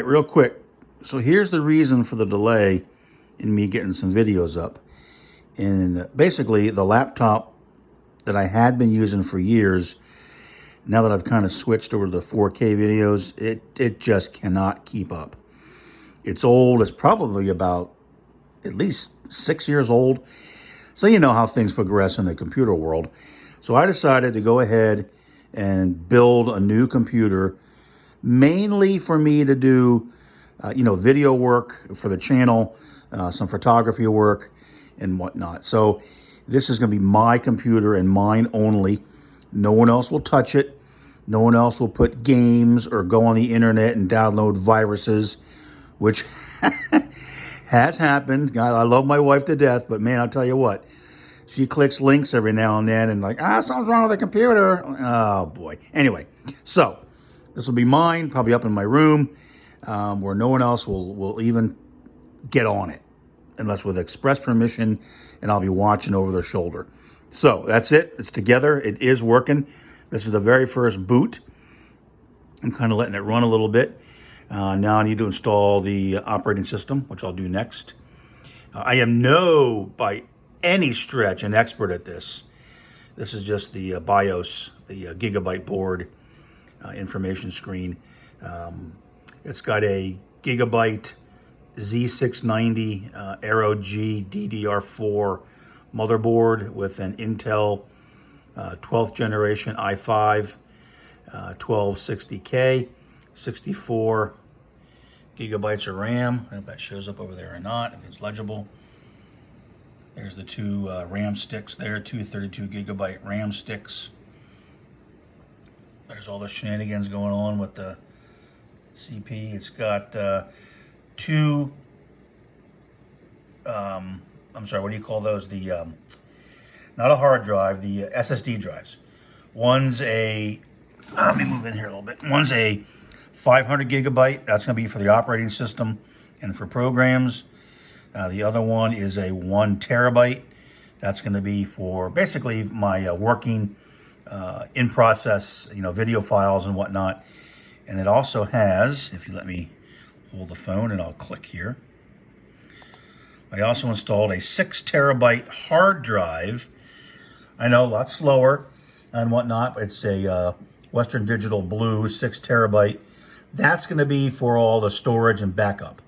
right, real quick. So here's the reason for the delay in me getting some videos up. And basically, the laptop that I had been using for years, now that I've kind of switched over to the 4K videos, it just cannot keep up. It's old. It's probably about at least 6 years old. So you know how things progress in the computer world. So I decided to go ahead and build a new computer, mainly for me to do, video work for the channel, some photography work and whatnot. So this is going to be my computer and mine only. No one else will touch it. No one else will put games or go on the internet and download viruses, which has happened. God, I love my wife to death, but man, I'll tell you what, she clicks links every now and then and like, something's wrong with the computer. Oh boy. Anyway, so this will be mine, probably up in my room, where no one else will even get on it unless with express permission, and I'll be watching over their shoulder. So that's it. It's together. It is working. This is the very first boot. I'm kind of letting it run a little bit. Now I need to install the operating system, which I'll do next. I am by any stretch an expert at this. This is just the BIOS, the gigabyte board information screen. It's got a Gigabyte Z690 Aero G DDR4 motherboard with an Intel 12th generation i5 1260K, 64 gigabytes of RAM. I don't know if that shows up over there or not, if it's legible. There's the two RAM sticks there, two 32 gigabyte RAM sticks. There's all the shenanigans going on with the CP. It's got two, I'm sorry, what do you call those? The, not a hard drive, the SSD drives. One's let me move in here a little bit. One's a 500 gigabyte. That's going to be for the operating system and for programs. The other one is a 1 terabyte. That's going to be for basically my working in process, video files and whatnot. And it also has, if you let me hold the phone and I'll click here. I also installed a 6 terabyte hard drive. I know, a lot slower and whatnot, but it's a Western Digital Blue 6 terabyte. That's going to be for all the storage and backup.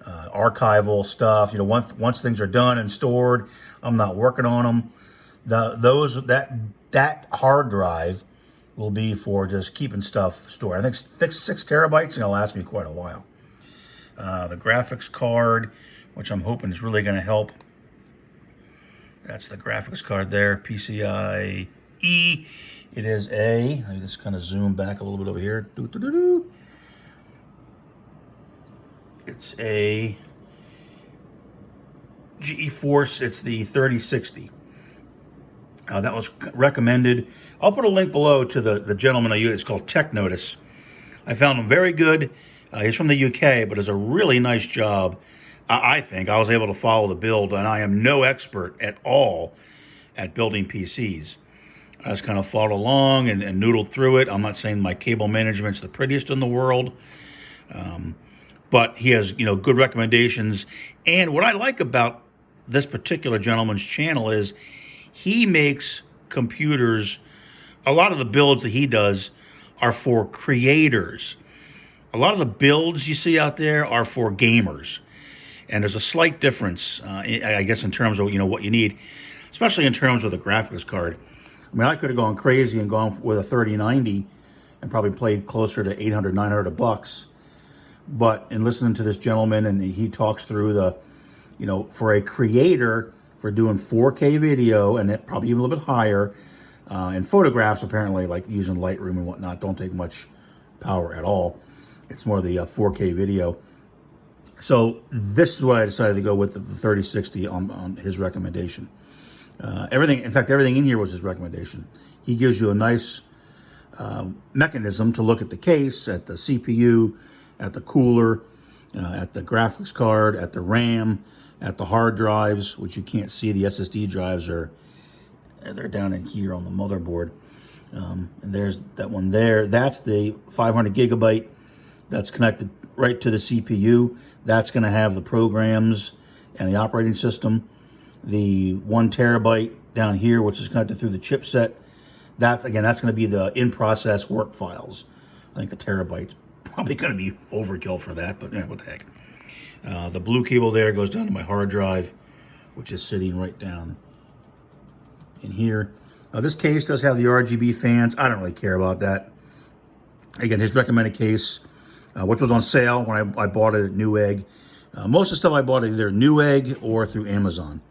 Archival stuff, once things are done and stored, I'm not working on them. That hard drive will be for just keeping stuff stored. I think 6 terabytes is going to last me quite a while. The graphics card, which I'm hoping is really going to help. That's the graphics card there, PCIe. It is let me just kind of zoom back a little bit over here. It's a GeForce, it's the 3060. That was recommended. I'll put a link below to the gentleman I use. It's called Tech Notice. I found him very good. He's from the UK, but does a really nice job. I think I was able to follow the build, and I am no expert at all at building PCs. I just kind of followed along and noodled through it. I'm not saying my cable management's the prettiest in the world, but he has, good recommendations. And what I like about this particular gentleman's channel is he makes computers. A lot of the builds that he does are for creators. A lot of the builds you see out there are for gamers. And there's a slight difference, I guess, in terms of, what you need, especially in terms of the graphics card. I mean, I could have gone crazy and gone with a 3090 and probably played closer to 800, 900 bucks. But in listening to this gentleman, and he talks through the, for a creator, for doing 4K video, and it probably even a little bit higher, and photographs, apparently, like using Lightroom and whatnot, don't take much power at all. It's more the 4K video. So this is why I decided to go with the 3060 on his recommendation. Everything in here was his recommendation. He gives you a nice mechanism to look at the case, at the CPU, at the cooler, at the graphics card, at the RAM, at the hard drives, which you can't see. The SSD drives they're down in here on the motherboard. And there's that one there. That's the 500 gigabyte that's connected right to the CPU. That's going to have the programs and the operating system. The 1 terabyte down here, which is connected through the chipset, that's going to be the in-process work files. I think a terabyte's probably going to be overkill for that, but yeah, what the heck. The blue cable there goes down to my hard drive, which is sitting right down in here. This case does have the RGB fans. I don't really care about that. Again, his recommended case, which was on sale when I bought it at Newegg. Most of the stuff I bought either Newegg or through Amazon.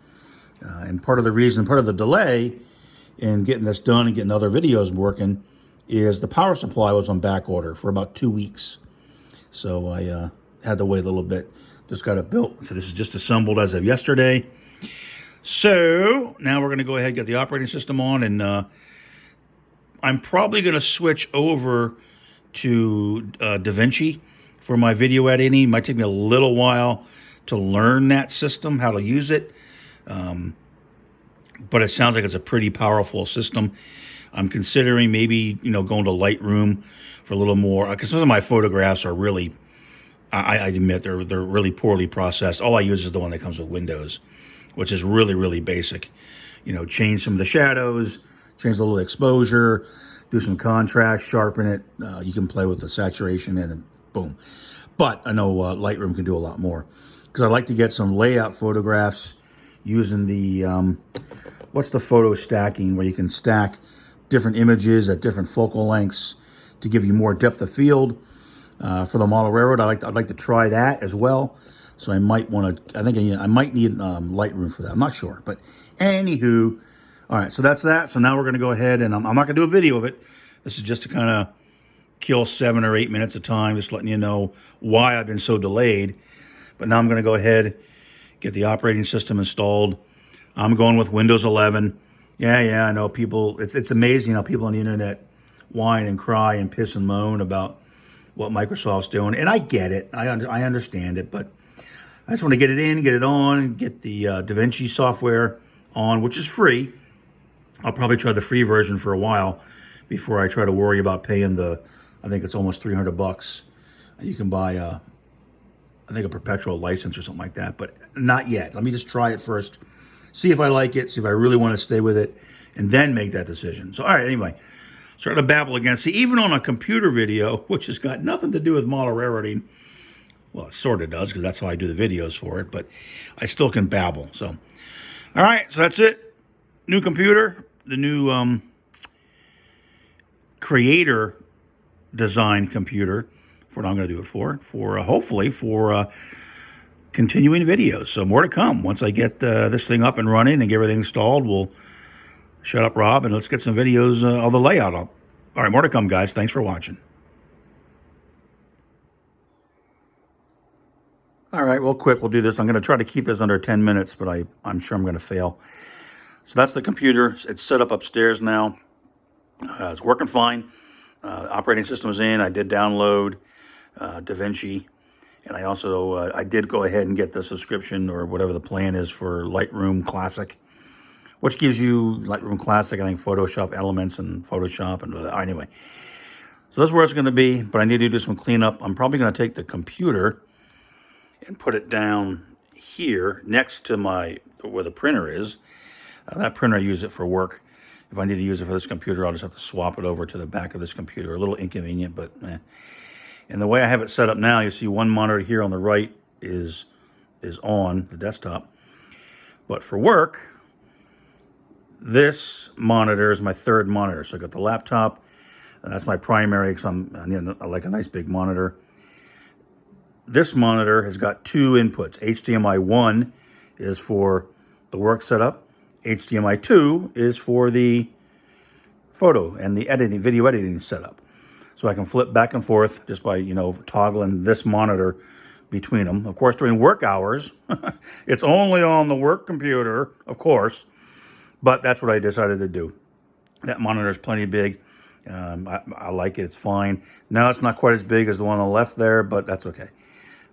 And part of the delay in getting this done and getting other videos working is the power supply was on back order for about 2 weeks. So I had to wait a little bit. Just got it built. So this is just assembled as of yesterday. So now we're going to go ahead and get the operating system on, and I'm probably going to switch over to DaVinci for my video editing. It might take me a little while to learn that system, how to use it. But it sounds like it's a pretty powerful system. I'm considering maybe, going to Lightroom for a little more, because some of my photographs are really, I admit, they're really poorly processed. All I use is the one that comes with Windows, which is really, really basic. Change some of the shadows, change a little exposure, do some contrast, sharpen it. You can play with the saturation and then boom. But I know Lightroom can do a lot more, because I like to get some layout photographs using the, what's the photo stacking, where you can stack different images at different focal lengths to give you more depth of field. For the model railroad, I'd like to try that as well. So I might want to, I might need Lightroom for that. I'm not sure, but anywho, all right, so that's that. So now we're going to go ahead, and I'm not going to do a video of it. This is just to kind of kill 7 or 8 minutes of time, just letting you know why I've been so delayed. But now I'm going to go ahead, get the operating system installed. I'm going with Windows 11. Yeah, I know people, it's amazing how people on the internet whine and cry and piss and moan about what Microsoft's doing. And I get it. I understand it, but I just want to get it in, get it on, get the DaVinci software on, which is free. I'll probably try the free version for a while before I try to worry about paying I think it's almost $300. You can buy I think a perpetual license or something like that, but not yet. Let me just try it first, see if I like it, see if I really want to stay with it, and then make that decision. So, all right, anyway, starting to babble again. See, even on a computer video, which has got nothing to do with model railroading, well, it sort of does, because that's how I do the videos for it, but I still can babble. So, all right, so that's it. New computer, the new creator design computer for what I'm going to do it for hopefully for continuing videos. So more to come. Once I get this thing up and running and get everything installed, we'll shut up, Rob, and let's get some videos of the layout up. All right, more to come, guys. Thanks for watching. All right, real quick, we'll do this. I'm going to try to keep this under 10 minutes, but I'm sure I'm going to fail. So that's the computer. It's set up upstairs now. It's working fine. The operating system is in. I did download DaVinci, and I also I did go ahead and get the subscription or whatever the plan is for Lightroom Classic, which gives you Lightroom Classic, I think Photoshop Elements and Photoshop and anyway. So that's where it's going to be, but I need to do some cleanup. I'm probably going to take the computer and put it down here next to where the printer is. That printer, I use it for work. If I need to use it for this computer, I'll just have to swap it over to the back of this computer. A little inconvenient, but And the way I have it set up now, you see one monitor here on the right is on the desktop. But for work, this monitor is my third monitor. So I got the laptop. That's my primary, because I like a nice big monitor. This monitor has got 2 inputs. HDMI 1 is for the work setup. HDMI 2 is for the photo and the video editing setup. So I can flip back and forth just by, toggling this monitor between them. Of course, during work hours, it's only on the work computer, of course, but that's what I decided to do. That monitor is plenty big. I like it. It's fine. Now it's not quite as big as the one on the left there, but that's okay.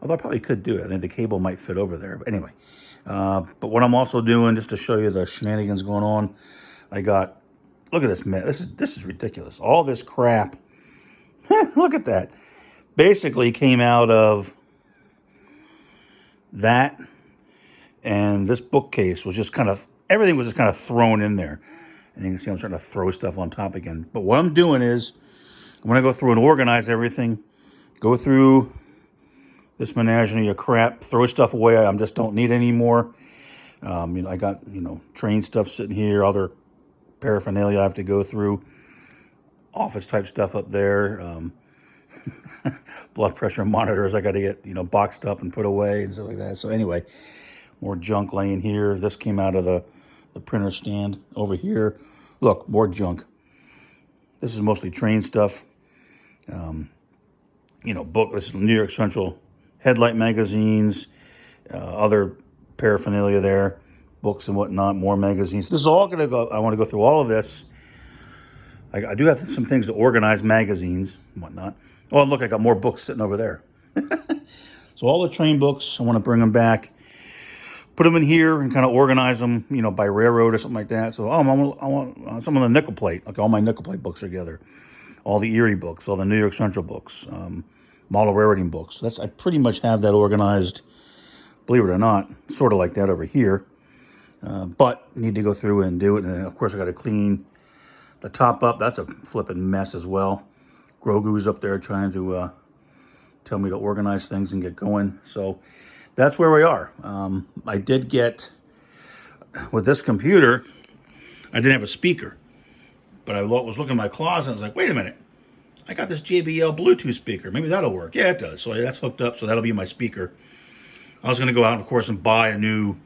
Although I probably could do it. I think the cable might fit over there. But anyway, but what I'm also doing, just to show you the shenanigans going on, look at this, man. This is ridiculous. All this crap. Look at that. basically came out of that, and this bookcase was just kind of, everything was just kind of thrown in there. And you can see I'm trying to throw stuff on top again. But what I'm doing is, I'm going to go through and organize everything, go through this menagerie of crap, throw stuff away I just don't need anymore. I got, train stuff sitting here, other paraphernalia I have to go through, office type stuff up there, blood pressure monitors I got to get, boxed up and put away and stuff like that. So anyway, more junk laying here. This came out of the printer stand over here. Look, more junk. This is mostly train stuff. Book. This is New York Central headlight magazines, other paraphernalia there, books and whatnot, more magazines. This is all going to go. I want to go through all of this. I do have some things to organize, magazines and whatnot. Oh, and look, I got more books sitting over there. So all the train books, I want to bring them back, put them in here and kind of organize them, by railroad or something like that. So, I want some of the nickel plate. Okay, all my nickel plate books are together. All the Erie books, all the New York Central books, model railroading books. I pretty much have that organized, believe it or not, sort of like that over here. But need to go through and do it. And of course, I got to clean the top up. That's a flipping mess as well. Grogu's up there trying to tell me to organize things and get going. So that's where we are. I did get, with this computer, I didn't have a speaker. But I was looking in my closet and I was like, wait a minute. I got this JBL Bluetooth speaker. Maybe that'll work. Yeah, it does. So that's hooked up. So that'll be my speaker. I was going to go out, of course, and buy a new,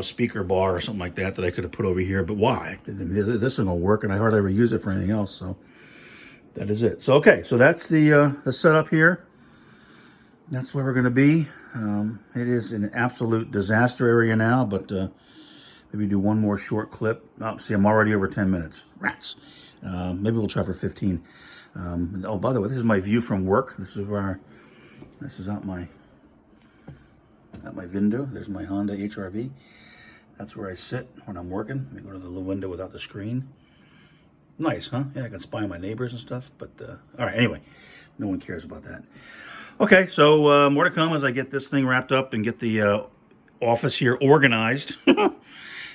speaker bar or something like that I could have put over here. But why? This isn't going to work, and I hardly ever use it for anything else. So that is it. So, okay. So that's the setup here. That's where we're going to be. It is an absolute disaster area now, but maybe do one more short clip. Oh, see, I'm already over 10 minutes. Rats. Maybe we'll try for 15. Oh, by the way, this is my view from work. This is out my window. There's my Honda HR-V. That's where I sit when I'm working. Let me go to the little window without the screen. Nice, huh? Yeah, I can spy on my neighbors and stuff. But, all right, anyway, no one cares about that. Okay, so more to come as I get this thing wrapped up and get the office here organized.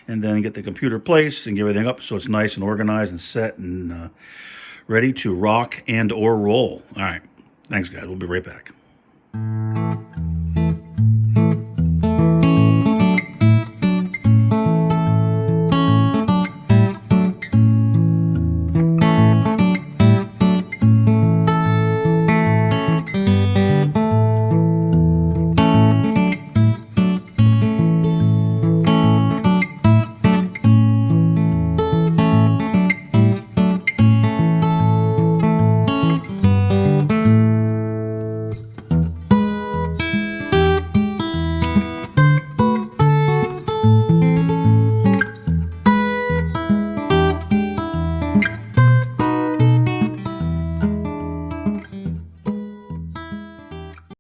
And then get the computer placed and get everything up so it's nice and organized and set and ready to rock and or roll. All right. Thanks, guys. We'll be right back.